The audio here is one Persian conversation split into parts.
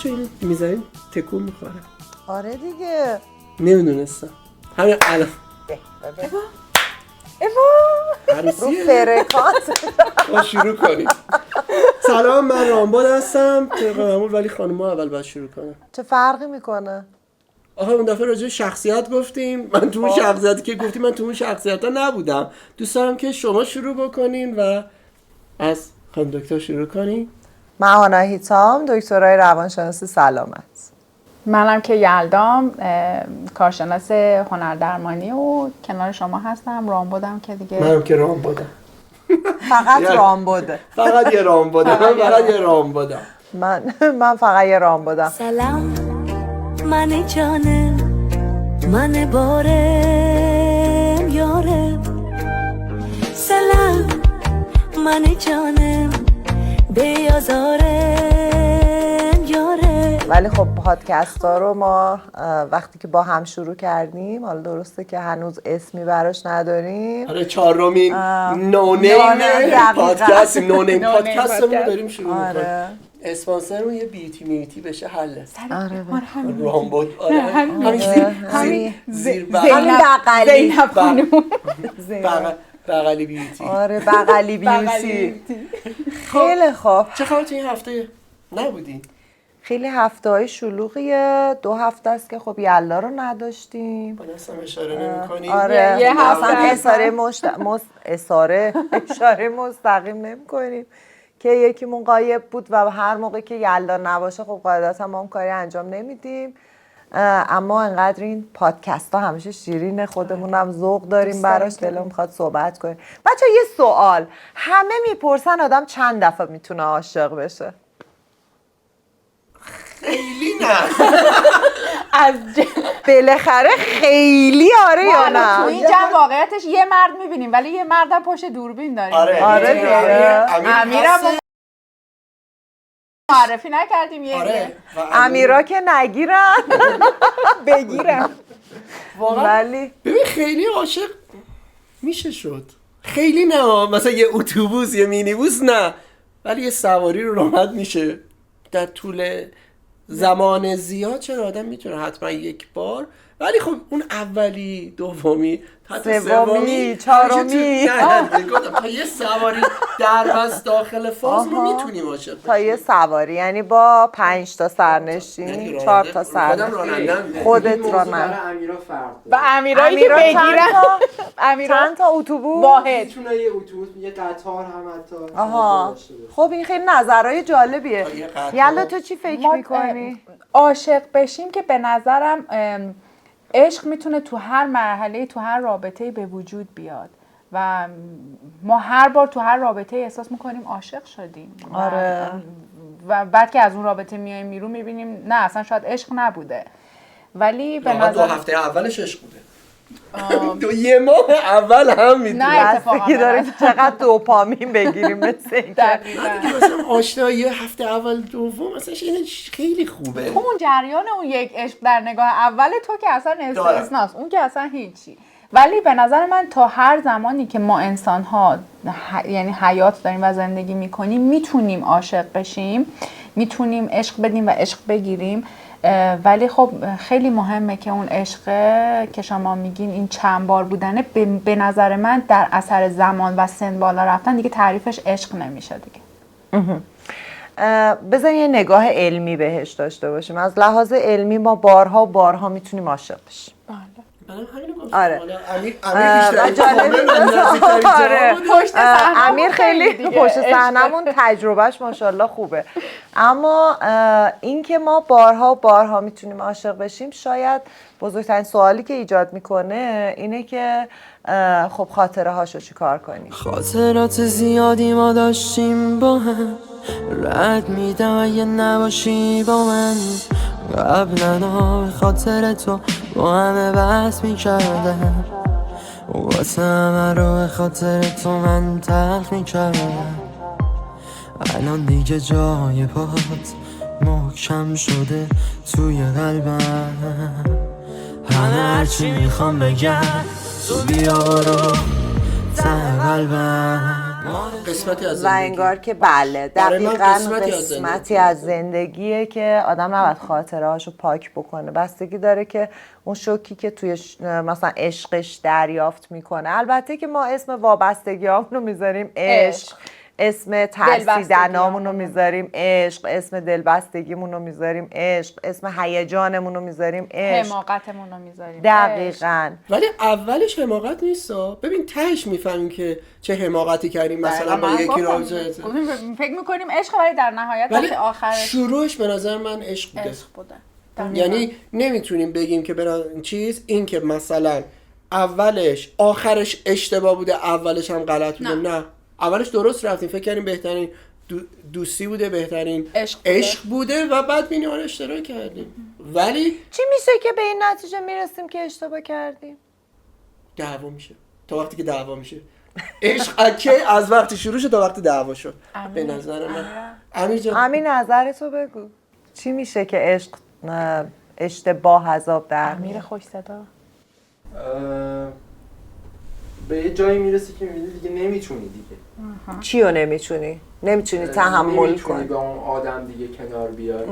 بچه این میزنیم تکون میخوره. آره دیگه. نمیدونستم همین الان رو فرکانس. ما شروع کنیم. سلام، من رامبد هستم طبق معمول، ولی خانم‌ها اول باید شروع کنن. چه فرقی میکنه؟ آخه اون دفعه راجع به شخصیت گفتیم، من تو اون شخصیتی که گفتیم من تو اون شخصیت‌ها نبودم. دوست دارم که شما شروع بکنین و از خانم دکتر شروع کنین. من آناهیتام، دکترای روانشناسی سلامت. منم که یلدام، کارشناس هنردرمانی و کنار شما هستم. رامبدم که دیگه منم که رامبدم. فقط رامبده. فقط یه رامبدم. فقط یه رامبدم. من فقط یه رامبدم. سلام، من جانم، من بارم یارم. سلام، من جانم، بیازارم یارم. ولی خب پادکست ها رو ما وقتی که با هم شروع کردیم، حالا درسته که هنوز اسمی براش نداریم. آره، چهارمین نونیم پادکست، نونیم پادکست رو داریم شروع میکنیم. اسپانسرمون یه بیوتی میوتی بشه حله. آره رامبد. آره همین زیر زینب خانم بغلی بیوتی. آره بغلی بیوتی. خیلی خوب. چه خبر تو این هفته نبودی؟ خیلی هفته‌های شلوغیه. 2 هفته است که خب یلا رو نداشتیم. با دستم اشاره نمی‌کنی؟ آره یه هفته اشاره مستقیم نمی‌کنیم که یکیمون غایب بود و هر موقع که یلا نباشه خب قاعدتا ما هم کاری انجام نمیدیم. اما انقدر این پادکست ها همیشه شیرینه، خودمون هم ذوق داریم براش، دلم میخواد صحبت کنیم. بچه یه سوال، همه میپرسن آدم چند دفعه میتونه عاشق بشه؟ خیلی نه. از بالاخره خیلی آره یا نه؟ تو این جمع واقعیتش یه مرد میبینیم ولی یه مرد هم پشت دوربین داریم. آره دیگه. امیرم معرفی نکردیم یه. آره. امیرا که نگیرن بگیرم. ولی ببین خیلی عاشق میشه شد. خیلی نه، مثلا یه اتوبوس یه مینیبوس نه، ولی یه سواری رو راحت میشه در طول زمان زیاد. چرا آدم میتونه حتما یک بار، ولی خب اون اولی، دومی، حتی سومی، چهارمی، تا یه سواری در بس داخل فاز ما میتونیم عاشق بشیم. تا یه سواری یعنی با 5 تا سرنشین، 4 تا سرنشین، خودت راننده. و امیرایی که بگیرن چند تا اتوبوس واحد. میتونه یه اتوبوس، یه قطار هم حتی. آها خب این خیلی نظرهای جالبیه. یلا تو چی فکر میکنی؟ عاشق بشیم که به نظرم عشق میتونه تو هر مرحله، تو هر رابطه‌ای به وجود بیاد و ما هر بار تو هر رابطه احساس میکنیم عاشق شدیم. آره. و بعد که از اون رابطه میایم بیرون میبینیم نه اصلا شاید عشق نبوده، ولی به نظر 2 هفته اولش عشق بوده. تو یه ماه اول هم میدونی. نه اتفاقا داره چقدر دوپامین بگیریم مثل این. مثلا آشنا یه هفته اول دوم مثلا خیلی خوبه. اون جریان اون یک عشق در نگاه اول تو که اصلا استثناست، اون که اصلا هیچی. ولی به نظر من تا هر زمانی که ما انسان ها یعنی حیات داریم و زندگی میکنیم میتونیم عاشق بشیم، میتونیم عشق بدیم و عشق بگیریم. ولی خب خیلی مهمه که اون عشق که شما میگین این چند بار بودنه به نظر من در اثر زمان و سن بالا رفتن دیگه تعریفش عشق نمیشه دیگه. بذار یه نگاه علمی بهش داشته باشیم. از لحاظ علمی ما بارها و بارها میتونیم عاشق بشیم. آره. امیر خیلی پشت صحنمون تجربهش ماشاءالله خوبه. اما این که ما بارها و بارها میتونیم عاشق بشیم، شاید بزرگترین سوالی که ایجاد میکنه اینه که خب خاطره هاشو چی کار کنیم؟ خاطرات زیادی ما داشتیم با هم، رد میدم اگه نباشی با من. قبلا به خاطر تو با همه بحث میکردم، واسه همه رو به خاطر تو من تلخ میکردم. الان دیگه جای پات محکم شده توی قلبم. همه هرچی میخوام بگم تو بیا برو ته قلبم. قسمتی از و زندگی. انگار که بله برای من دقیقاً قسمتی از قسمتی زندگی. از زندگیه که آدم نباید خاطره هاشو پاک بکنه. بستگی داره که اون شوکی که توی مثلا عشقش دریافت میکنه. البته که ما اسم وابستگی رو میذاریم عشق، اسم ترسیدنامون رو میذاریم عشق، اسم دلبستگیمون رو میذاریم عشق، اسم هیجانمون رو میذاریم عشق، حماقتمون رو میذاریم. دقیقاً. ولی اولش حماقت نیستا. ببین تهش میفهمیم که چه حماقتی کردیم مثلا با یکی رابطه. فکر میکنیم عشق، ولی در نهایت ولی وقتی آخرش شروعش به نظر من عشق بوده. عشق بوده. یعنی نمیتونیم بگیم که این که مثلا اولش آخرش اشتباه بوده اولش هم غلط بوده. نه اولش درست رفتیم، فکر کردیم بهترین دوستی بوده، بهترین عشق بوده و بعد بینیان اشتباه کردیم. ولی چی میشه که به این نتیجه میرسیم که اشتباه کردیم؟ دعوا میشه. تا وقتی که دعوا میشه عشق که از وقتی شروع شد تا وقتی دعوا شد. به نظر من امیر جان همین نظرتو بگو. چی میشه که عشق اشتباه از آب در امیر میاد؟ خوش صدا. به یه جایی میرسی که میبینی دیگه نمیتونی دیگه. چی رو نمیتونی؟ نمیتونی تحمل نمیتونی کنی. با اون آدم دیگه کنار بیای.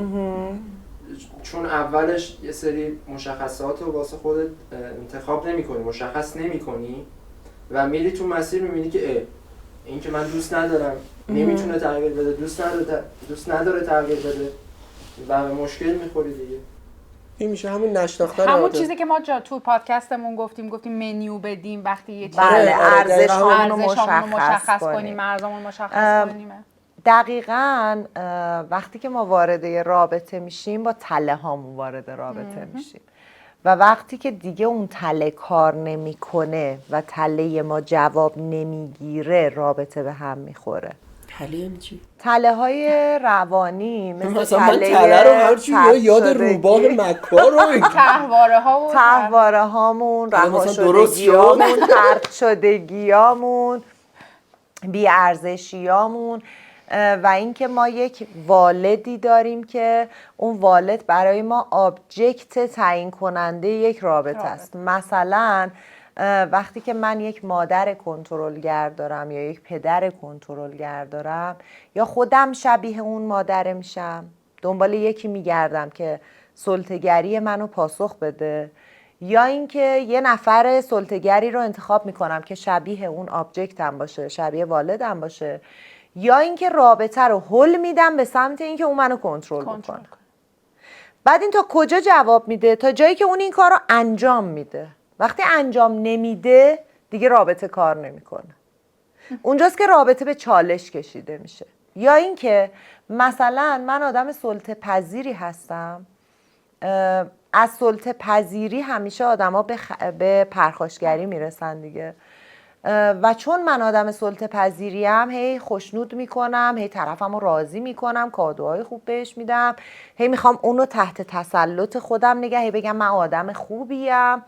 چون اولش یه سری مشخصات رو واسه خودت انتخاب نمی‌کنی، مشخص نمی‌کنی و میری تو مسیر می‌بینی که این که من دوست ندارم، نمیتونه تغییر بده، دوست نداره تغییر بده و به مشکل می‌خوری دیگه. این میشه همون نشناختن همون آدم. چیزی که ما تو پادکستمون گفتیم منیو بدیم وقتی یه چیزی بله، دقیقاً. ارزش‌هامون رو مشخص کنیم. کنیم، مرزامون مشخص کنیم. دقیقاً وقتی که ما وارد یه رابطه میشیم با تله هامون وارد رابطه میشیم و وقتی که دیگه اون تله کار نمیکنه و تله ما جواب نمیگیره رابطه به هم میخوره. تله چی؟ تله های روانی مثلا من تله رو هرچی یاد روباه مکا رو تهواره هامون، رها درست شدگیامون، ترک شدگیامون، بی‌ارزشیامون و اینکه ما یک والدی داریم که اون والد برای ما آبجکت تعیین کننده یک رابطه است. مثلا وقتی که من یک مادر کنترلگر دارم یا یک پدر کنترلگر دارم یا خودم شبیه اون مادر میشم، دنبال یکی میگردم که سلطه‌گری منو پاسخ بده، یا اینکه یه نفر سلطه‌گری رو انتخاب میکنم که شبیه اون آبجکتم باشه، شبیه والدم باشه، یا اینکه رابطه رو هل میدم به سمت اینکه اون منو کنترل کنه. بعد این تا کجا جواب میده؟ تا جایی که اون این کار رو انجام میده. وقتی انجام نمیده دیگه رابطه کار نمیکنه. اونجاست که رابطه به چالش کشیده میشه. یا اینکه مثلا من آدم سلطه پذیری هستم، از سلطه پذیری همیشه آدما به پرخاشگری میرسن دیگه، و چون من آدم سلطه پذیریم هی خوشنود میکنم، هی طرفم رو راضی میکنم، کادوهای خوب بهش میدم، هی میخوام اونو تحت تسلط خودم نگه بگم من آدم خوبیم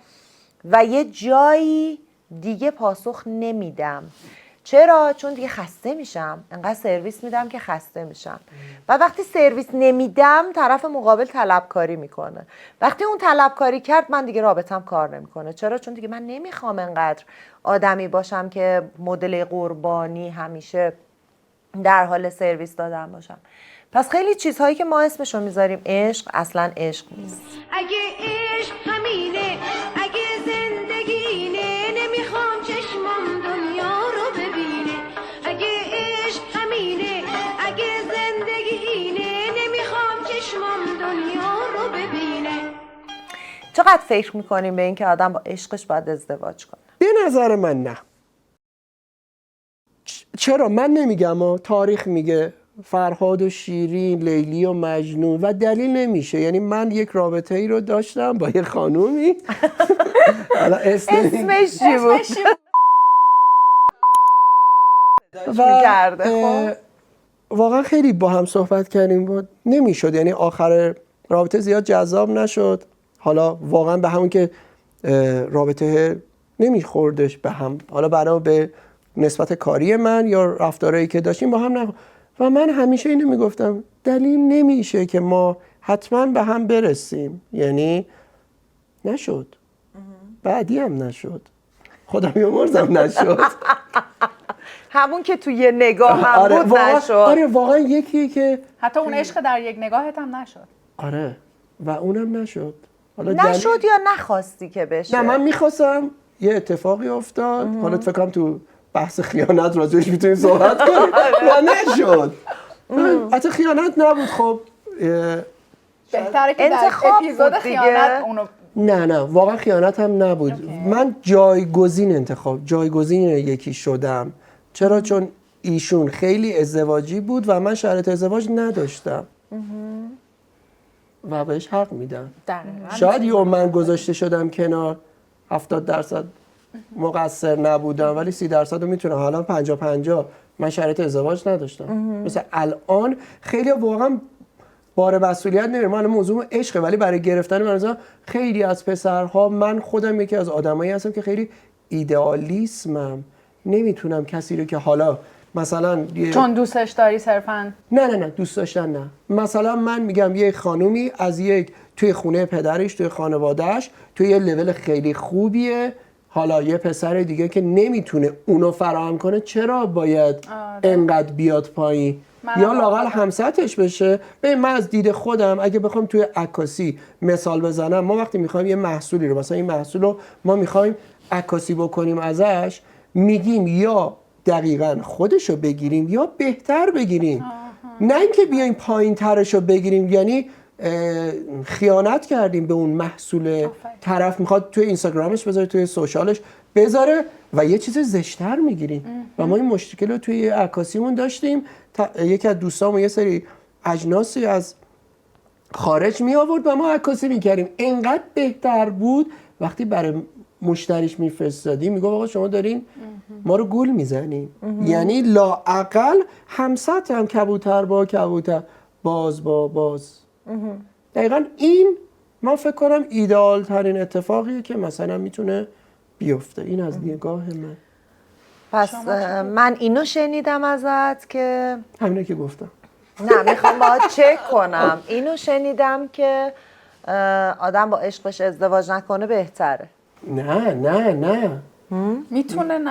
و یه جایی دیگه پاسخ نمیدم. چرا؟ چون دیگه خسته میشم، انقدر سرویس میدم که خسته میشم و وقتی سرویس نمیدم طرف مقابل طلبکاری میکنه. وقتی اون طلبکاری کرد من دیگه رابطم کار نمیکنه. چرا؟ چون دیگه من نمیخوام انقدر آدمی باشم که مدل قربانی همیشه در حال سرویس دادن باشم. پس خیلی چیزهایی که ما اسمشو میذاریم عشق اصلا عشق نیست. اگه عشق همینه، اگه زندگینه، نمیخوام چشمم دنیا رو ببینه. اگه عشق همینه، اگه زندگینه، نمیخوام چشمم دنیا رو ببینه. چقدر فکر میکنیم به این که آدم با عشقش باید ازدواج کنه؟ به نظر من نه. چرا؟ من نمیگم، تاریخ میگه فرهاد و شیرین، لیلی و مجنون و دلیل نمیشه. یعنی من یک رابطه ای رو داشتم با یه خانومی اسمش چی بود؟ و واقعا خیلی با هم صحبت کردیم بود نمیشد، یعنی آخر رابطه زیاد جذاب نشد. حالا واقعا به همون که رابطه نمیخوردش به هم، حالا برای به نسبت کاری من یا رفتارهایی که داشتیم با هم نخورد. و من همیشه اینو میگفتم دلیل نمیشه که ما حتما به هم برسیم. یعنی نشد، بعدی هم نشد، خدا بیامرزم نشد. همون که توی یه نگاه هم آره بود واقعا نشد. آره واقعا یکیه که حتی اون عشق در یک نگاهت هم نشد. آره و اونم نشد. حالا نشد یا نخواستی که بشه؟ نه من میخواستم، یه اتفاقی افتاد. حالا فکر کنم تو بحث خیانت راجعش میتونیم صحبت کنیم و نشد. حتی خیانت نبود. خب بهتره که در انتخاب اپیزود بود دیگه. خیانت اونو نه واقعا خیانت هم نبود. من جایگزین یکی شدم. چرا؟ چون ایشون خیلی ازدواجی بود و من شرایط ازدواج نداشتم و بهش حق میدم. دقیقاً. شاید یه من گذاشته شدم کنار، 70% مقصر نبودم ولی 30% رو میتونم. حالا 50-50 من شرایط ازدواج نداشتم. مثل الان خیلی واقعا بار مسئولیت نمیره. من موضوع عشقه ولی برای گرفتن من خیلی از پسرها، من خودم یکی از آدمایی هستم که خیلی ایدئالیسمم. نمیتونم کسی رو که حالا مثلا چون دوستش داری صرفاً نه دوست داشتن نه. مثلا من میگم یه خانومی از توی خونه پدرش، توی خانوادهش، توی یه لول خیلی خوبیه، حالا یه پسر دیگه که نمیتونه اونو فراهم کنه، چرا باید انقدر بیاد پایین؟ یا لااقل همسطحش بشه. ببین من از دید خودم اگه بخوام توی عکاسی مثال بزنم، ما وقتی میخوایم یه محصولی رو، مثلا این محصول رو ما میخوایم عکاسی بکنیم ازش، میگیم یا دقیقاً خودشو بگیریم یا بهتر بگیریم. نه اینکه بیایم پایین ترشو بگیریم، یعنی خیانت کردیم به اون محصول. طرف میخواد توی اینستاگرامش بذاره، توی سوشالش بذاره و یه چیز زشتر میگیریم. و ما این مشکل رو توی عکاسیمون داشتیم. یکی از دوستامون یه سری اجناسی از خارج می آورد و ما عکاسی میکردیم. انقدر بهتر بود وقتی برای مشتریش میفرستادیم میگه آقا شما دارین ما رو گول میزنین. یعنی لااقل همسطح هم کبوتر با کبوتر، باز با باز. دقیقا این من فکر کنم ایدئال ترین اتفاقیه که مثلا میتونه بیفته. این از نگاه من. پس من اینو شنیدم ازت که همینه که گفتم. نه میخوام باید چک کنم. اینو شنیدم که آدم با عشقش ازدواج نکنه بهتره. نه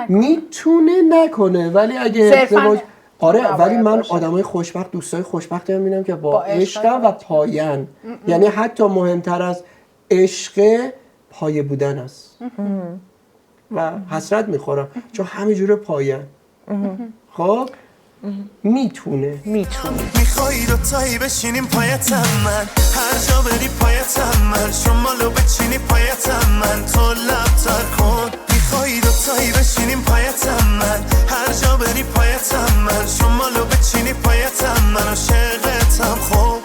میتونه نکنه ولی اگه ازدواج آره. ولی من باشه. آدمای خوشبخت، دوستای خوشبختی هم میبینم که با عشق و پایان. یعنی حتی مهمتر از عشق پایه بودن است. و حسرت میخورم چون همینجوره پایان. خب میتونه میخوای دوتایی بشینیم پایتم من، هر جا بری پایتم من، شمالو بچینی پایتم من، تو لبتر کن. میخوای دوتایی بشینیم پایتم من، هر جا بری پایتم من، شمالو بچینی پایتم من، عاشقتم. خب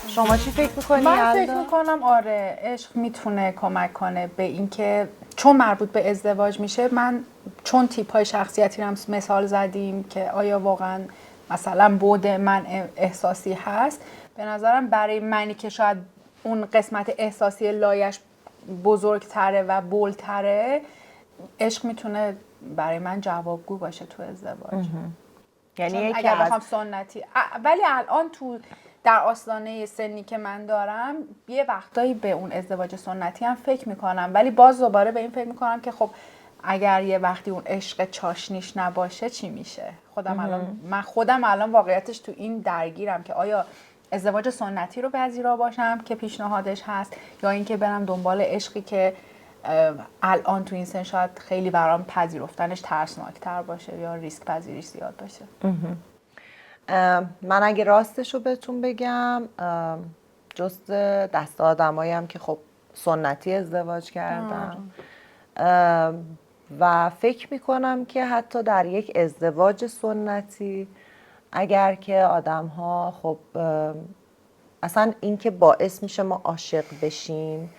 شما چی فکر میکنی؟ من فکر میکنم آره عشق میتونه کمک کنه به اینکه چون مربوط به ازدواج میشه. من چون تیپ های شخصیتی رو هم مثال زدیم که آیا واقعا مثلا بعد من احساسی هست، به نظرم برای منی که شاید اون قسمت احساسی لایش بزرگتره و بولتره، عشق میتونه برای من جوابگو باشه تو ازدواج. یعنی اگر بخوام سنتی ولی الان تو در آستانه سنی که من دارم یه وقتایی به اون ازدواج سنتی هم فکر میکنم، ولی باز دوباره به این فکر میکنم که خب اگر یه وقتی اون عشق چاشنیش نباشه چی میشه؟ من خودم الان واقعیتش تو این درگیرم که آیا ازدواج سنتی رو پذیرا باشم که پیشنهادش هست یا اینکه برم دنبال عشقی که الان تو این سن شاید خیلی برام پذیرفتنش ترسناکتر باشه یا ریسک پذیریش زیاد باشه. من اگه راستش رو بهتون بگم جز دست آدماییم که خب سنتی ازدواج کردم و فکر میکنم که حتی در یک ازدواج سنتی اگر که آدم ها خب اصلا این که باعث میشه ما عاشق بشیم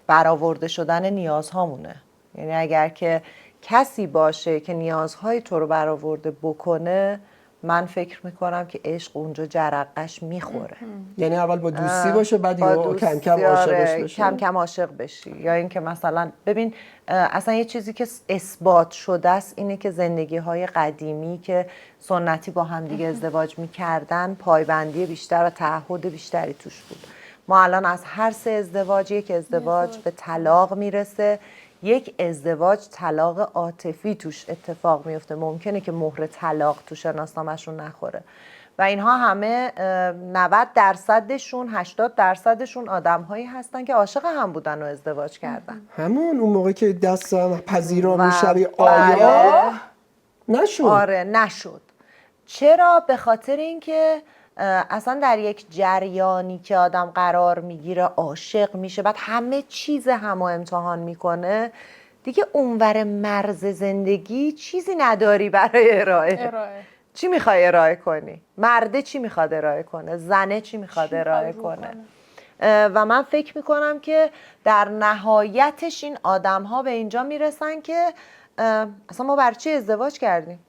برآورده شدن نیازهامونه. یعنی اگر که کسی باشه که نیازهای تو رو برآورده بکنه، من فکر میکنم که عشق اونجا جرقش میخوره. یعنی اول با دوستی باشه بعد کم کم عاشقش بشی. کم کم عاشق بشی. یا اینکه مثلا ببین اصلا یه چیزی که اثبات شده است اینه که زندگی های قدیمی که سنتی با هم دیگه ازدواج میکردن پایبندی بیشتر و تعهد بیشتری توش بود. ما الان از هر 3 ازدواج یک ازدواج به طلاق میرسه، یک ازدواج طلاق عاطفی توش اتفاق میفته، ممکنه که مهر طلاق تو شناسنامه‌شون نخوره و اینها همه 90%شون 80%شون آدم‌هایی هستن که عاشق هم بودن و ازدواج کردن. همون اون موقع که دستم پذیرا و میشوی بله. آیا نشد. آره نشد. چرا؟ به خاطر اینکه اصلا در یک جریانی که آدم قرار میگیره، عاشق میشه، بعد همه چیز همو امتحان میکنه، دیگه اونور مرز زندگی چیزی نداری برای ارائه. چی میخوای ارائه کنی؟ مرده چی میخواد ارائه کنه؟ زنه چی میخواد ارائه کنه؟ و من فکر میکنم که در نهایتش این آدم ها به اینجا میرسن که اصلا ما برای چی ازدواج کردیم؟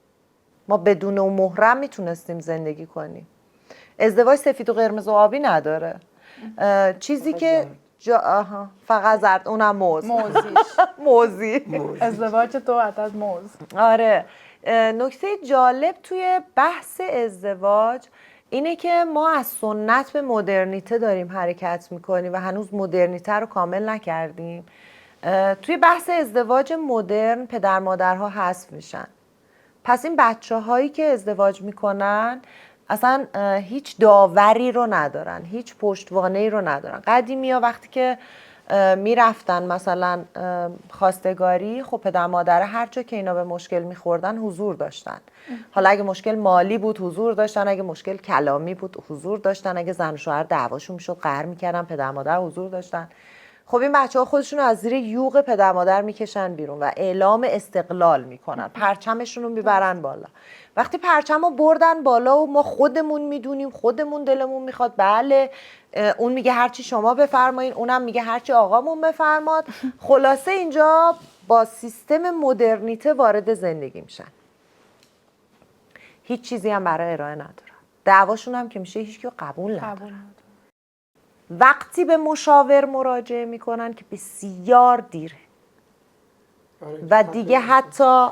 ما بدون اون محرم میتونستیم زندگی کنیم. ازدواج سفید و قرمز و آبی نداره. چیزی که فقط زرد، اونم موزی. ازدواج تو از موز. آره. نکته جالب توی بحث ازدواج اینه که ما از سنت به مدرنیته داریم حرکت میکنیم و هنوز مدرنیته رو کامل نکردیم. توی بحث ازدواج مدرن پدر مادرها حذف میشن. پس این بچه هایی که ازدواج میکنن اصلا هیچ داوری رو ندارن، هیچ پشتوانه‌ای رو ندارن. قدیمی ها وقتی که میرفتن مثلا خواستگاری، خب پدر مادر هر جا که اینا به مشکل میخوردن حضور داشتن. حالا اگه مشکل مالی بود حضور داشتن، اگه مشکل کلامی بود حضور داشتن، اگه زن و شوهر دعواشون میشد قهر میکردن، پدر مادر حضور داشتن. خب این بچه‌ها خودشون از زیر یوغ پدر مادر میکشن بیرون و اعلام استقلال میکنن، پرچمشون رو میبرن بالا. وقتی پرچم رو بردن بالا و ما خودمون میدونیم، خودمون دلمون میخواد، بله اون میگه هرچی شما بفرمایین، اونم میگه هرچی آقامون بفرماد، خلاصه اینجا با سیستم مدرنیته وارد زندگی میشن. هیچ چیزی هم برای ارائه ندارن. دعواشون هم که میشه هیچکی قبول نداره. وقتی به مشاور مراجعه میکنن که بسیار دیره و دیگه حتی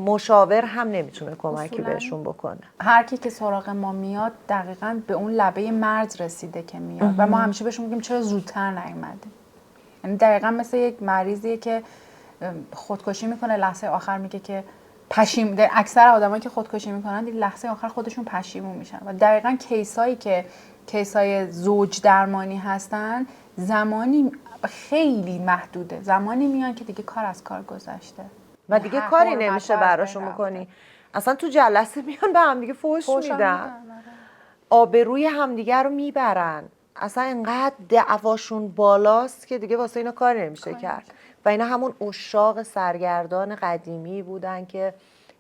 مشاور هم نمیتونه کمکی بهشون بکنه. هر کی که سراغ ما میاد دقیقاً به اون لبه مرز رسیده که میاد و ما همیشه بهشون میگیم چرا زودتر نیومدی. یعنی دقیقاً مثل یک مریضیه که خودکشی میکنه، لحظه آخر میگه که اکثر آدمایی که خودکشی میکنن لحظه آخر خودشون پشیمون میشن و دقیقاً کیسای زوج درمانی هستن، زمانی خیلی محدوده، زمانی میان که دیگه کار از کار گذشته و دیگه کاری نمیشه براشون بکنی. اصلا تو جلسه میان به هم دیگه فحش میدن، آبروی همدیگه رو میبرن، اصلا انقدر دعواشون بالاست که دیگه واسه اینا کاری نمیشه کرد. و اینا همون عشاق سرگردان قدیمی بودن که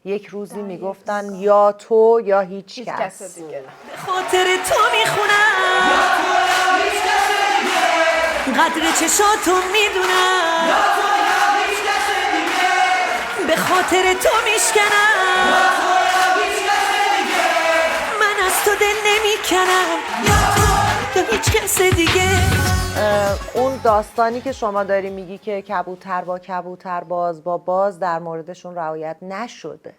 یک روزی میگفتن یا تو یا هیچ کس دیگه. به خاطر تو میخونم، قدر چشاتو میدونم، به خاطر تو میشکنم، من از تو دل نمیکنم، یا هیچ کس دیگه. اون داستانی که شما داری میگی که کبوتر با کبوتر، باز با باز، در موردشون رعایت نشده.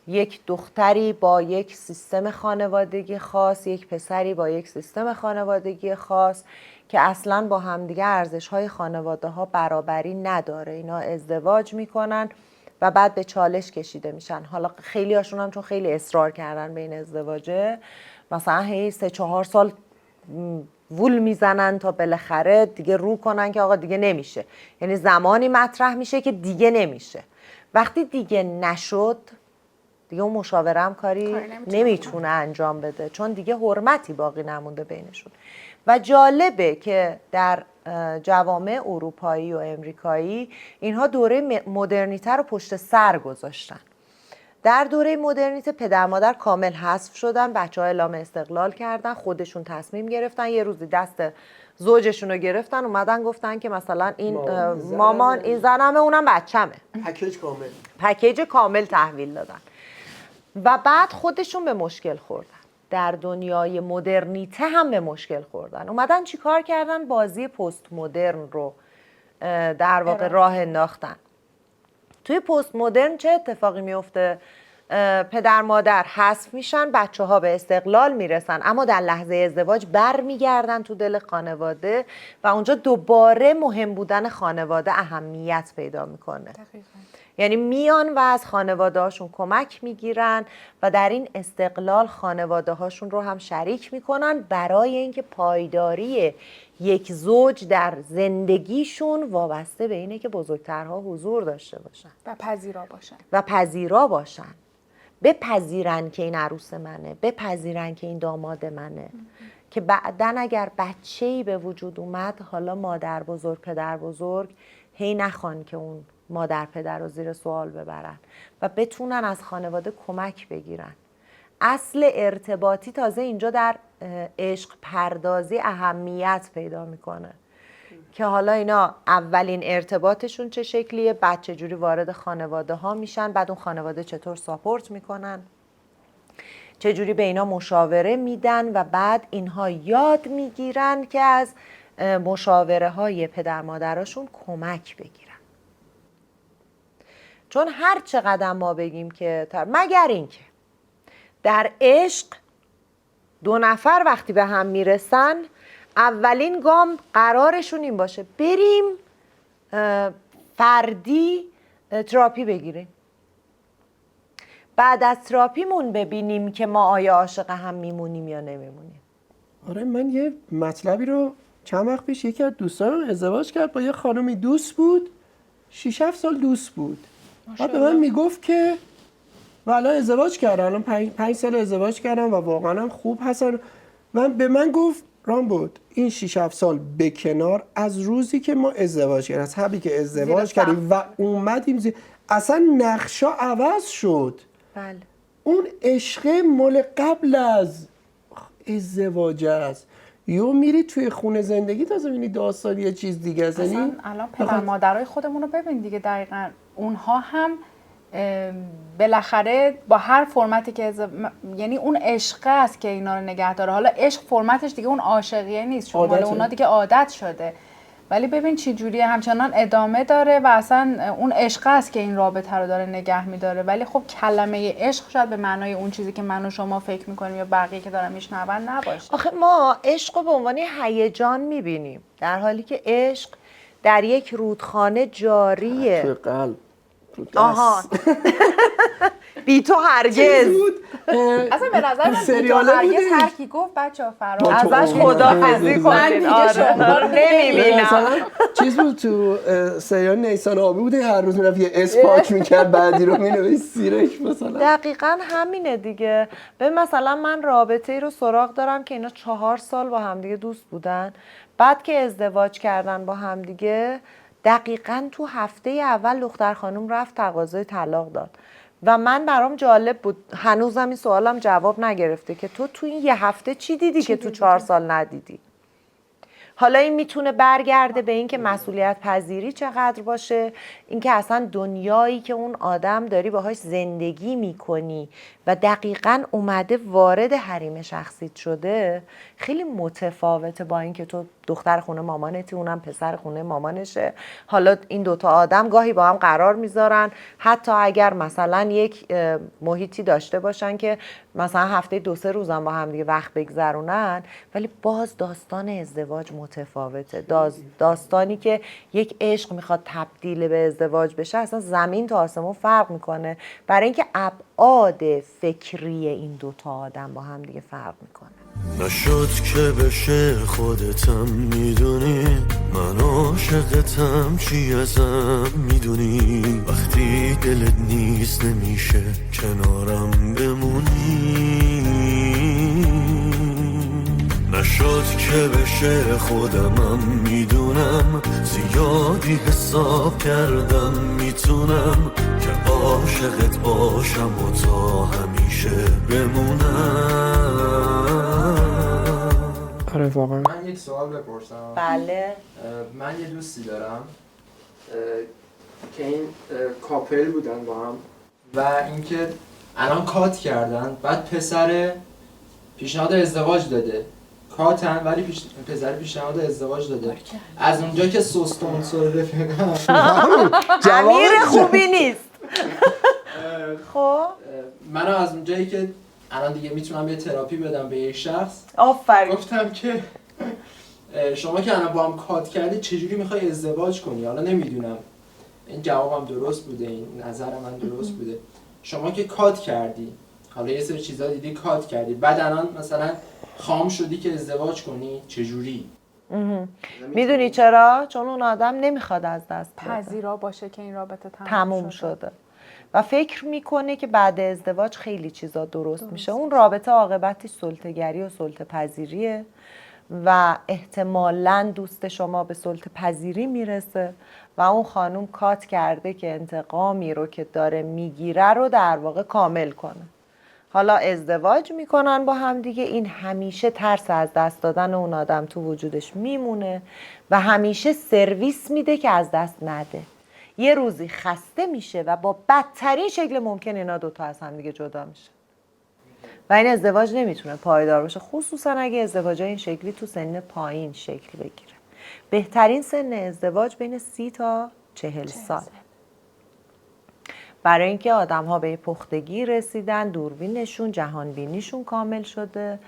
یک دختری با یک سیستم خانوادگی خاص، یک پسری با یک سیستم خانوادگی خاص که اصلا با همدیگه ارزش‌های خانواده ها برابری نداره. اینا ازدواج میکنن و بعد به چالش کشیده میشن. حالا خیلی هاشون هم چون خیلی اصرار کردن به این ازدواجه، مثلا هی 3-4 سال وول میزنن تا بالاخره دیگه رو کنن که آقا دیگه نمیشه. یعنی زمانی مطرح میشه که دیگه نمیشه. وقتی دیگه نشد، دیگه اون مشاوره هم کاری نمیتونه انجام بده، چون دیگه حرمتی باقی نمونده بینشون. و جالبه که در جوامع اروپایی و امریکایی اینها دوره مدرنیته رو پشت سر گذاشتن. در دوره مدرنیته پدر مادر کامل حذف شدن، بچه‌ها اعلام استقلال کردن، خودشون تصمیم گرفتن، یه روزی دست زوجشون رو گرفتن، اومدن گفتن که مثلا این مامان این زنمه، اونم بچمه. پکیج کامل تحویل دادن و بعد خودشون به مشکل خوردن. در دنیای مدرنیته هم به مشکل خوردن. اومدن چی کار کردن؟ بازی پست مدرن رو در واقع راه انداختن. توی پست مدرن چه اتفاقی میفته؟ پدر مادر حذف میشن، بچه ها به استقلال میرسن، اما در لحظه ازدواج برمیگردن تو دل خانواده و اونجا دوباره مهم بودن خانواده اهمیت پیدا میکنه. یعنی میان و از خانواده هاشون کمک میگیرن و در این استقلال خانواده هاشون رو هم شریک میکنن برای اینکه پایداری یک زوج در زندگیشون وابسته به اینه که بزرگترها حضور داشته باشن و پذیرا باشن. بپذیرن که این عروس منه، بپذیرن که این داماد منه، که بعدن اگر بچه‌ای به وجود اومد، حالا مادر بزرگ پدر بزرگ هی نخوان که اون مادر پدر رو زیر سوال ببرن و بتونن از خانواده کمک بگیرن. اصل ارتباطی تازه اینجا در عشق پردازی اهمیت پیدا میکنه که حالا اینا اولین ارتباطشون چه شکلیه، بعد چجوری وارد خانواده ها میشن، بعد اون خانواده چطور ساپورت میکنن، چجوری به اینا مشاوره میدن و بعد اینها یاد میگیرن که از مشاوره های پدر مادراشون کمک بگیرن. چون هر چقدر ما بگیم که مگر اینکه در عشق دو نفر وقتی به هم میرسن اولین گام قرارشون این باشه بریم فردی تراپی بگیریم، بعد از تراپیمون ببینیم که ما آیا عاشق هم میمونیم یا نمیمونیم. آره، من یه مطلبی رو چند وقت پیش یکی از دوستانم ازدواج کرد، با یه خانمی دوست بود، 6-7 سال دوست بود. بعد به من میگفت که و الان ازدواج کردن، الان 5 سال ازدواج کردن و واقعا هم خوب هستن. به من گفت رامبد این 6-7 سال به کنار، از روزی که ما ازدواج کردیم، از حبی که ازدواج کردیم و اومدیم اصلا نقشا عوض شد. بله. اون عشق مال قبل از ازدواج است. یو میری توی خونه زندگی تازه میبینی داستان یه چیز دیگه است. اصلا الان پدر مادرای خودمون رو ببین دیگه، دقیقاً اونها هم بالاخره با هر فرمتی که یعنی اون عشق است که اینا رو نگه داره. حالا عشق فرمتش دیگه اون عاشقیه نیست، چون مال اونا دیگه عادت شده، ولی ببین چی جوریه، همچنان ادامه داره و اصلا اون عشق است که این رابطه رو داره نگه میداره. ولی خب کلمه عشق شاید به معنای اون چیزی که من و شما فکر میکنیم یا بقیه که دارن میشنون نباشه. آخه ما عشق رو به عنوان هیجان میبینیم، در حالی که عشق در یک رودخانه جاریه. توی قلب. آها بی تو هرگز. اصلا به نظر من بی تو هرگز هر کی گفت بچه‌ها فرار ازش خداحافظی کنین. آره نمیبینم. چیز بود تو سریال نیسان آبی بود، هر روز میرفت یه اسپاک میکرد، بعدی رو مینویس سیرک مثلا. دقیقاً همینه دیگه. ببین مثلا من رابطه‌ای رو سراغ دارم که اینا 4 سال با همدیگه دوست بودن، بعد که ازدواج کردن با همدیگه دقیقاً تو هفته اول دختر خانم رفت تقاضای طلاق داد و من برام جالب بود، هنوزم این سوالم جواب نگرفته که تو این یه هفته چی دیدی که تو 4 سال ندیدی؟ حالا این میتونه برگرده به این که مسئولیت پذیری چقدر باشه، این که اصلا دنیایی که اون آدم داری باهاش زندگی میکنی و دقیقاً اومده وارد حریم شخصیت شده خیلی متفاوته با این که تو دختر خونه مامانتی اونم پسر خونه مامانشه. حالا این دوتا آدم گاهی با هم قرار میذارن، حتی اگر مثلا یک محیطی داشته باشن که مثلا هفته 2-3 روزم با هم دیگه وقت بگذرونن، ولی باز داستان ازدواج متفاوته. داستانی که یک عشق میخواد تبدیل به ازدواج بشه اصلا زمین تا آسمون فرق میکنه، برای اینکه ابعاد فکری این دوتا آدم با هم دیگه فرق میکنه. نشد که بشه خودتم میدونی، من عاشقتم چی ازم میدونی، وقتی دلت نیست نمیشه کنارم بمونی. نشد که بشه خودمم میدونم، زیادی حساب کردم میتونم که عاشقت باشم و تا همیشه بمونم. آره واقعا. من یک سوال بپرسم. بله. من یه دوستی دارم که این کاپل بودن با هم و اینکه الان کات کردن، بعد پسر پیشنهاد ازدواج داده، کاتن ولی پسر پیشنهاد ازدواج داده. از اونجا که سوستون سر رفیقم امیر خوبی نیست. خب منو از اونجایی که الان دیگه میتونم یه تراپی بدم به یک شخص، آفرین. گفتم که شما که الان با هم کات کردی چجوری میخوای ازدواج کنی؟ حالا نمیدونم این جوابم درست بوده، این نظر من درست بوده. شما که کات کردی، حالا یه سری چیزا دیدی کات کردی، بعد الان مثلا خام شدی که ازدواج کنی، چجوری؟ میدونی چرا؟ چون اون آدم نمیخواد از دست بده. پذیرا باشه که این رابطه تموم شده و فکر میکنه که بعد ازدواج خیلی چیزا درست میشه. اون رابطه عاقبتش سلطه‌گری و سلطه‌پذیریه و احتمالاً دوست شما به سلطه‌پذیری میرسه و اون خانوم کات کرده که انتقامی رو که داره میگیره رو در واقع کامل کنه. حالا ازدواج میکنن با هم دیگه، این همیشه ترس از دست دادن اون آدم تو وجودش میمونه و همیشه سرویس میده که از دست نده. یه روزی خسته میشه و با بدترین شکل ممکن اینا دوتا از هم دیگه جدا میشه و این ازدواج نمیتونه پایدار باشه، خصوصا اگه ازدواج این شکلی تو سن پایین شکل بگیره. بهترین سن ازدواج بین 30 تا 40 ساله، برای اینکه آدم‌ها به پختگی رسیدن، دوربینشون، جهانبینیشون کامل شده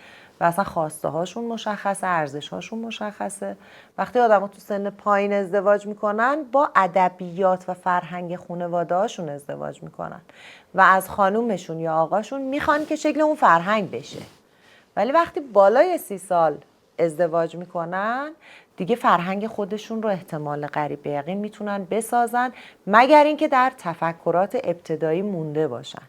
و اصلا خواسته هاشون مشخصه، ارزش هاشون مشخصه. وقتی آدم‌ها تو سن پایین ازدواج میکنن با ادبیات و فرهنگ خانواده هاشون ازدواج میکنن و از خانومشون یا آقاشون میخوان که شکل اون فرهنگ بشه. ولی وقتی بالای 30 سال ازدواج میکنن دیگه فرهنگ خودشون رو احتمال قریب به یقین میتونن بسازن، مگر اینکه در تفکرات ابتدایی مونده باشن.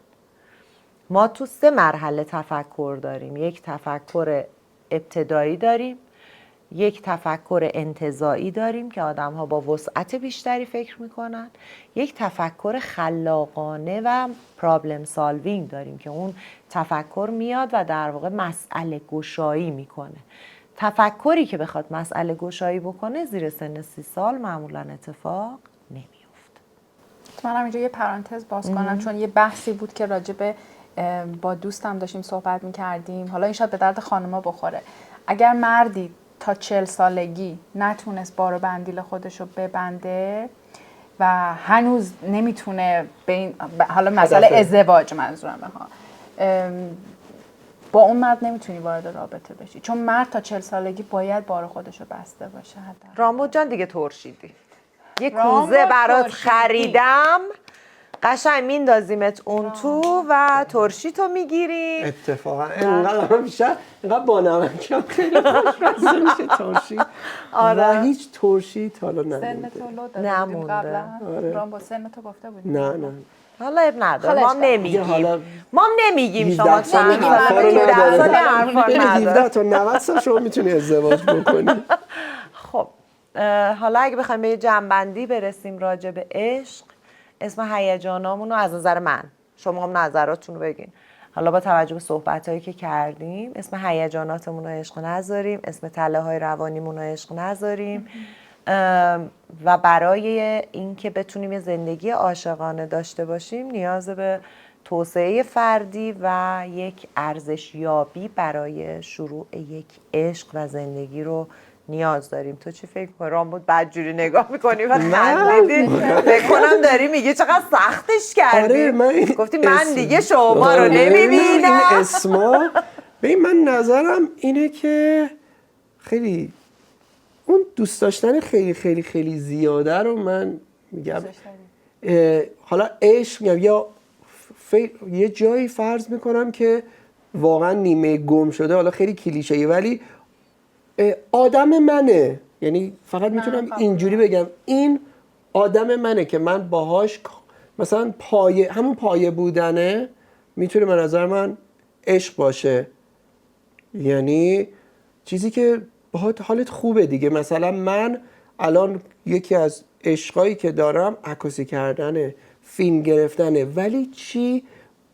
ما تو 3 مرحله تفکر داریم. یک تفکر ابتدایی داریم، یک تفکر انتزاعی داریم که آدم‌ها با وسعت بیشتری فکر میکنن، یک تفکر خلاقانه و پرابلم سالوینگ داریم که اون تفکر میاد و در واقع مسئله گشایی میکنه. تفکری که بخواد مسئله گشایی بکنه زیر سن 30 سال معمولا اتفاق نمیفته. منم اینجا یه پرانتز باز کنم، چون یه بحثی بود که راجبه با دوستم داشتیم صحبت میکردیم، حالا این شاید به درد خانوما بخوره. اگر مردی تا 40 سالگی نتونست بار و بندیل خودشو ببنده و هنوز نمیتونه به این حالا مسئله ازدواج منظورم بخوام، با اون مرد نمیتونی وارد رابطه بشی، چون مرد تا 40 سالگی باید بار خودشو بسته باشه. رامبد جان دیگه ترشیدی. یه کوزه برات خریدم، قشنگ میندازیمت اون تو و ترشیتو میگیری. اتفاقا اینقدر من بیشتر اینقدر با نمکم خیلی خوشمزه میشه ترشی. و هیچ ترشی تا حالا سن نمونده. تو لو داده بودیم قبلا. رام با سن تو گفته بودیم. نه حالا اب نداره، ما دیگه حالا نمیگیم شما چند سال حرفا رو 17 سال نداره. حرفا بین نداره. 17 تا 90 سال شما میتونی ازدواج بکنی. خب حالا اگه بخوایم به یه جنبندی برسیم راجع به عشق، اسم هیجانامون رو از نظر من، شما هم نظراتتون رو بگین، حالا با توجه به صحبتایی که کردیم اسم هیجاناتمون رو عشق نذاریم، اسم تله‌های روانیمون رو عشق نذاریم و برای اینکه بتونیم یه زندگی عاشقانه داشته باشیم نیاز به توسعه فردی و یک ارزشیابی برای شروع یک عشق و زندگی رو نیاز داریم. تو چی فکر کنی؟ رامبد بدجوری نگاه میکنی و خندیدی. فکر کنم داری میگی چقدر سختش کردی. آره گفتی من دیگه شما رو نمیبینم. این اسما ببین، من نظرم اینه که خیلی اون دوست داشتن خیلی خیلی خیلی زیاده رو من میگم حالا عشق میگم یا یه جایی فرض میکنم که واقعا نیمه گم شده، حالا خیلی کلیشه‌ای ولی آدم منه، یعنی فقط میتونم اینجوری بگم این آدم منه که من باهاش مثلا همون پایه بودنه میتونه به نظر من عشق باشه، یعنی چیزی که باهات حالت خوبه دیگه. مثلا من الان یکی از عشقایی که دارم عکاسی کردنه، فیلم گرفتنه، ولی چی؟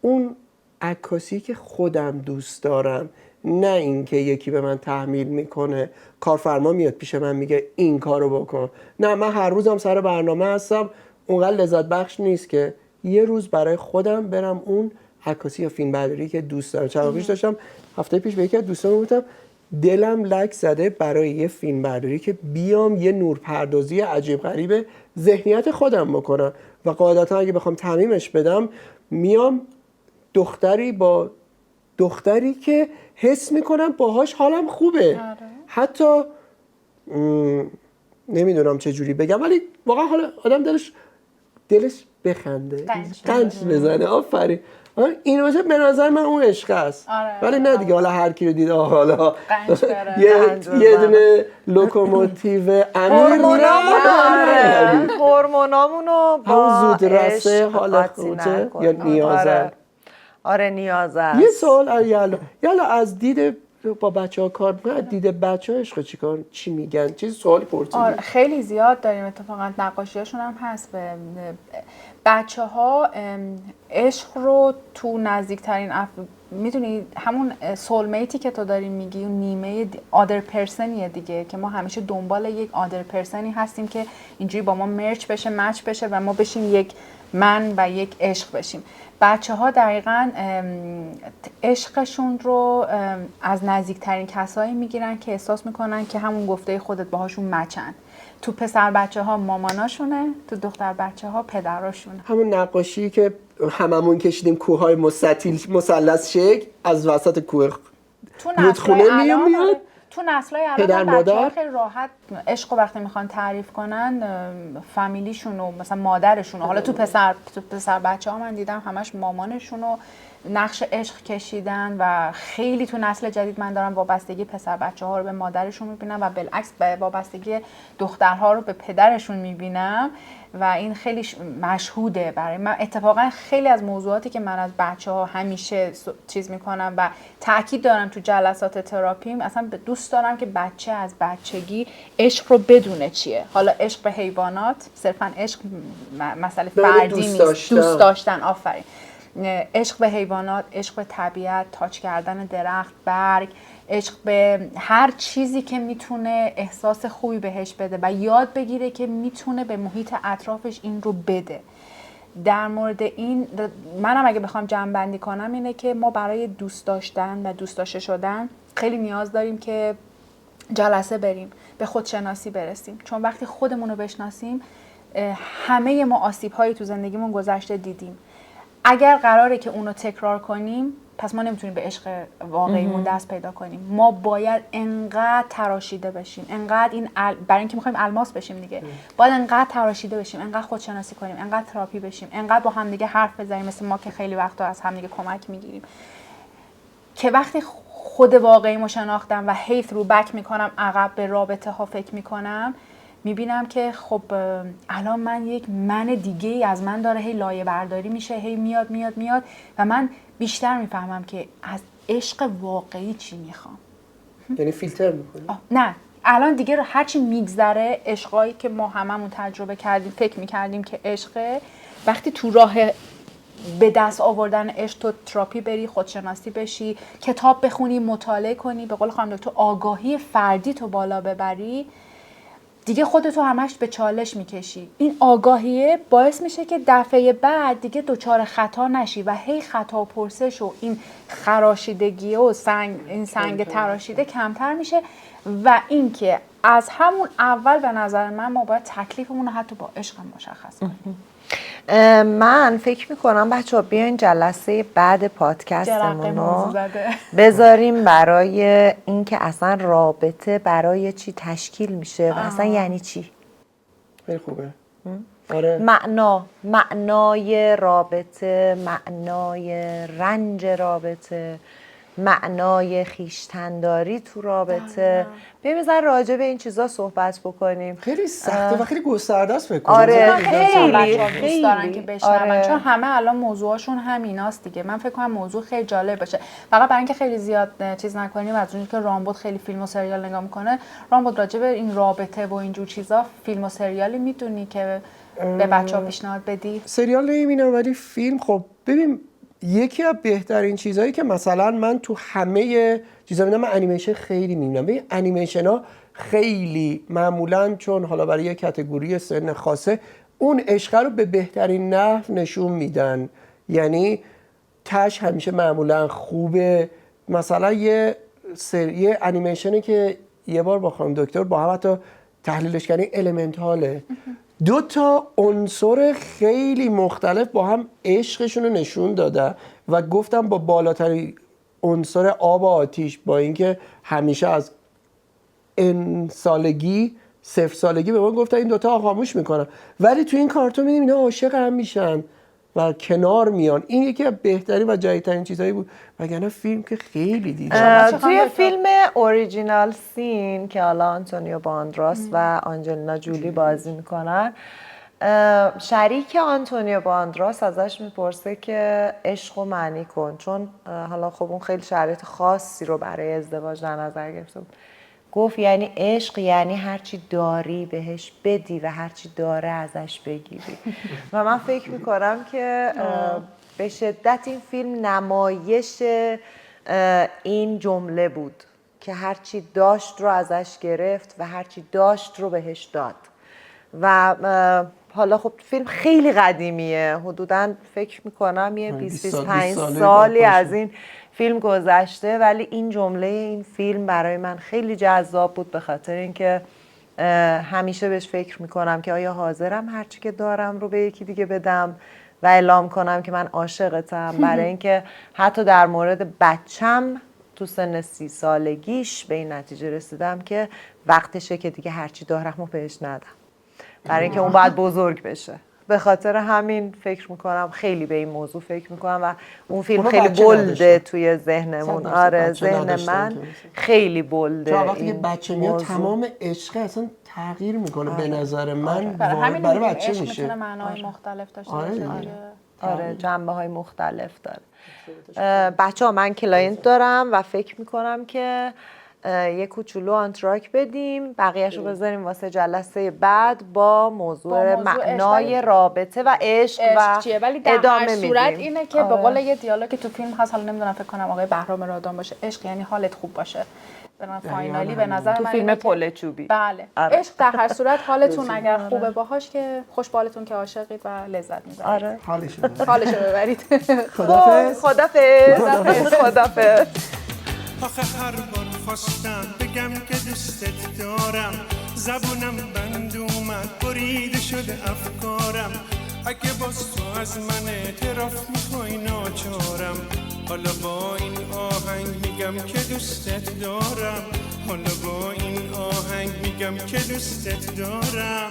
اون عکاسی که خودم دوست دارم، نه اینکه یکی به من تحمیل میکنه، کارفرما میاد پیش من میگه این کارو بکن. نه، من هر روزم سر برنامه هستم، اونقدر لذت بخش نیست که یه روز برای خودم برم اون عکاسی یا فیلم برداری که دوست دارم. چند وقت پیش داشتم، هفته پیش به یکی از دوستان گفتم دلم لک زده برای یه فیلم برداری که بیام یه نورپردازی عجیب غریب ذهنیت خودم بکنم و قاعدتا اگه بخوام تعمیمش بدم میام دختری با دختری که حس میکنم باهاش حالم خوبه. حتی نمیدونم چه جوری بگم ولی واقعا حالا آدم دلش بخنده، قنچ بزنه. آفرین. این باشه به نظر من اون عشق است. ولی نه دیگه حالا هر کی رو دید حالا یه دونه لوکوموتیو امیر هورمونامونو با همون زود رسه حال خوته یا نیازه. آره نیازه است. یه سوال یالا از دید با بچه‌ها کار می‌کنن، دید بچه‌ها عشق چی میگن؟ چه سوالی پرسیدی؟ آره خیلی زیاد داریم اتفاقا، نقاشیاشون هم هست. به بچه‌ها عشق رو تو نزدیکترین میدونی همون سولمیتی که تو داری میگی اون نیمه آدر پرسنیه دیگه، که ما همیشه دنبال یک آدر پرسنی هستیم که اینجوری با ما مرچ بشه، مچ بشه و ما بشیم یک من و یک عشق بشیم. بچه‌ها دقیقاً عشقشون رو از نزدیکترین کسایی میگیرن که احساس میکنن که همون گفته خودت باهاشون مچن. تو پسر بچه‌ها ماماناشونه، تو دختر بچه‌ها پدراشونه. همون نقاشی که هممون کشیدیم، کوههای مستطیل مثلث شکل از وسط کوه رودخونه میاد. تو نسل‌های الان بچه‌ها خیلی راحت عشق رو وقتی میخوان تعریف کنن فامیلیشون و مثلا مادرشون، حالا تو پسر بچه‌ها من دیدم همش مامانشون رو نقش عشق کشیدن و خیلی تو نسل جدید من دارم وابستگی پسر بچه‌ها رو به مادرشون میبینم و بالعکس وابستگی دخترها رو به پدرشون میبینم و این خیلی مشهوده برای من. اتفاقا خیلی از موضوعاتی که من از بچه‌ها همیشه چیز میکنم و تاکید دارم تو جلسات تراپیم، اصلا دوست دارم که بچه از بچگی عشق رو بدونه چیه. حالا عشق به حیوانات صرفا عشق مسئله فردی نیست، دوست داشتن. آفرین. عشق به حیوانات، عشق به طبیعت، تاچ کردن درخت، برگ، عشق به هر چیزی که میتونه احساس خوبی بهش بده و یاد بگیره که میتونه به محیط اطرافش این رو بده. در مورد این منم اگه بخوام جمع‌بندی کنم اینه که ما برای دوست داشتن و دوست داشته شدن خیلی نیاز داریم که جلسه بریم، به خودشناسی برسیم، چون وقتی خودمون رو بشناسیم همه ما آسیب‌هایی تو زندگیمون گذشته دیدیم. اگر قراره که اونو تکرار کنیم پس ما نمیتونیم به عشق واقعیمون دست پیدا کنیم. ما باید انقدر تراشیده بشیم، انقدر برای اینکه میخوایم الماس بشیم دیگه، باید انقدر تراشیده بشیم، انقدر خودشناسی کنیم، انقدر تراپی بشیم، انقدر با هم دیگه حرف بزنیم، مثل ما که خیلی وقتا از هم دیگه کمک میگیریم، که وقتی خود واقعیمو شناختم و هی ثرو بک میکنم عقب به رابطه ها فکر میکنم، میبینم که خب الان من یک من دیگه ای از من داره هی لایه برداری میشه، هی میاد و من بیشتر میفهمم که از عشق واقعی چی میخوام. یعنی فیلتر میکنی؟ نه الان دیگه هرچی میگذره عشقایی که ما هممون تجربه کردیم فکر میکردیم که عشقه، وقتی تو راه به دست آوردن عشق تو تراپی بری، خودشناسی بشی، کتاب بخونی، مطالعه کنی، به قول خانم دکتر آگاهی فردی تو بالا ببری، دیگه خودتو همش به چالش میکشی. این آگاهیه باعث میشه که دفعه بعد دیگه دچار خطا نشی و هی خطا و پرسش و این خراشیدگی و این سنگ تراشیده کمتر میشه و اینکه از همون اول به نظر من ما باید تکلیفمون رو حتی با عشق مشخص کنیم. من فکر میکنم بچه ها بیاین جلسه بعد پادکستمون رو زده بذاریم برای اینکه اصلا رابطه برای چی تشکیل میشه و اصلا یعنی چی. خیلی خوبه. آره. معنای رابطه، معنای رنج رابطه، معنای خویشتنداری تو رابطه. بذار راجع به این چیزا صحبت بکنیم. خیلی سخته و خیلی گسترده است فکر کنم. آره خیلی دوست دارن که بشنون، چون همه الان موضوعشون همیناست دیگه. من فکر کنم موضوع خیلی جالب باشه. فقط برای اینکه خیلی زیاد چیز نکنیم، از اونجایی که رامبد خیلی فیلم و سریال نگاه میکنه، رامبد راجع به این رابطه و اینجور چیزا فیلم و سریالی میدونی که به بچه‌ها پیشنهاد بدی؟ سریال نمیبینم ولی فیلم، خب ببین یکی از بهترین چیزهایی که مثلا من تو همه چیزا میبینم، من انیمیشن خیلی میبینم. ببین انیمیشن ها خیلی معمولا چون حالا برای یک کاتگوری سن خاصه اون عشق رو به بهترین نحو نشون میدن. یعنی تش همیشه معمولا خوبه. مثلا یه یه انیمیشنی که یه بار با خانم دکتر با هم حتی تحلیلش کردیم، المنتاله. 2 تا عنصر خیلی مختلف با هم عشقشون رو نشون داده و گفتم با بالاترین عنصر آب و آتیش، با اینکه همیشه از سالگی 0 سالگی به من گفتن این دوتا خاموش میکنن، ولی تو این کارتون میدیم اینا عاشق هم میشن و کنار میان. این یکی از بهترین و جدیدترین چیزایی بود، وگرنه فیلم که خیلی دیدم. توی فیلم اوریجینال سین که حالا آنتونیو باندراس و آنجلینا جولی بازی میکنن، شریک آنتونیو باندراس ازش میپرسه که عشق رو معنی کن، چون حالا خب اون خیلی شرایط خاصی رو برای ازدواج در نظر گرفته بود. گفت یعنی عشق یعنی هرچی داری بهش بدی و هرچی داره ازش بگیری. و من فکر میکنم که به شدت این فیلم نمایش این جمله بود که هرچی داشت رو ازش گرفت و هرچی داشت رو بهش داد. و حالا خب فیلم خیلی قدیمیه، حدوداً فکر میکنم یه 20-25 سالی از این فیلم گذشته، ولی این جمله این فیلم برای من خیلی جذاب بود به خاطر اینکه همیشه بهش فکر میکنم که آیا حاضرم هرچی که دارم رو به یکی دیگه بدم و اعلام کنم که من عاشقتم. برای اینکه حتی در مورد بچم تو سن 30 سالگیش به این نتیجه رسیدم که وقتشه که دیگه هرچی دارم رو بهش ندم، برای اینکه اون باید بزرگ بشه. به خاطر همین فکر میکنم خیلی به این موضوع فکر میکنم و اون فیلم خیلی بولده توی ذهنمون. آره ذهن من خیلی بولده. چون وقتی که بچه میاد تمام عشق اصلا تغییر میکنه. به نظر من برای بچه میشه. میتونه معنای مختلف داشته باشه. آره جنبه های مختلف داره. بچه ها من کلاینت دارم و فکر میکنم که یه کوچولو آنتراک بدیم، بقیه‌شو بذاریم واسه جلسه بعد با موضوع معنای رابطه و عشق و چیه. ولی در هر صورت اینه که به قول یه دیالوگ که تو فیلم هست، حالا نمیدونم فکر کنم آقای بهرام رادان باشه، عشق یعنی حالت خوب باشه. فاینالی به نظر من تو فیلم پل چوبی بله عشق در هر صورت حالتون اگر خوبه باهاش که خوش بالتون که عاشقید و لذت میبرید. آره حالشو ببرید. خدافظ. خدافظ. آخه هر بار خواستم بگم که دوستت دارم، زبونم بند اومد بریده شده افکارم. اگه باز تو از من اعتراف میخوای ناچارم، حالا با این آهنگ میگم که دوستت دارم، حالا با این آهنگ میگم که دوستت دارم.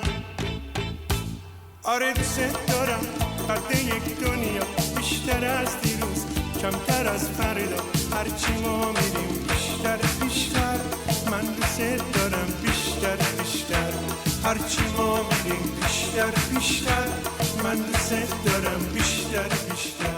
آره دوستت دارم، قد یک دنیا بیشتر از دیروز، کمتر از فردا، هرچی ما میریم بیشتر بیشتر. من دوستت دارم بیشتر بیشتر، هرچی ما میریم بیشتر بیشتر. من دوستت دارم بیشتر بیشتر.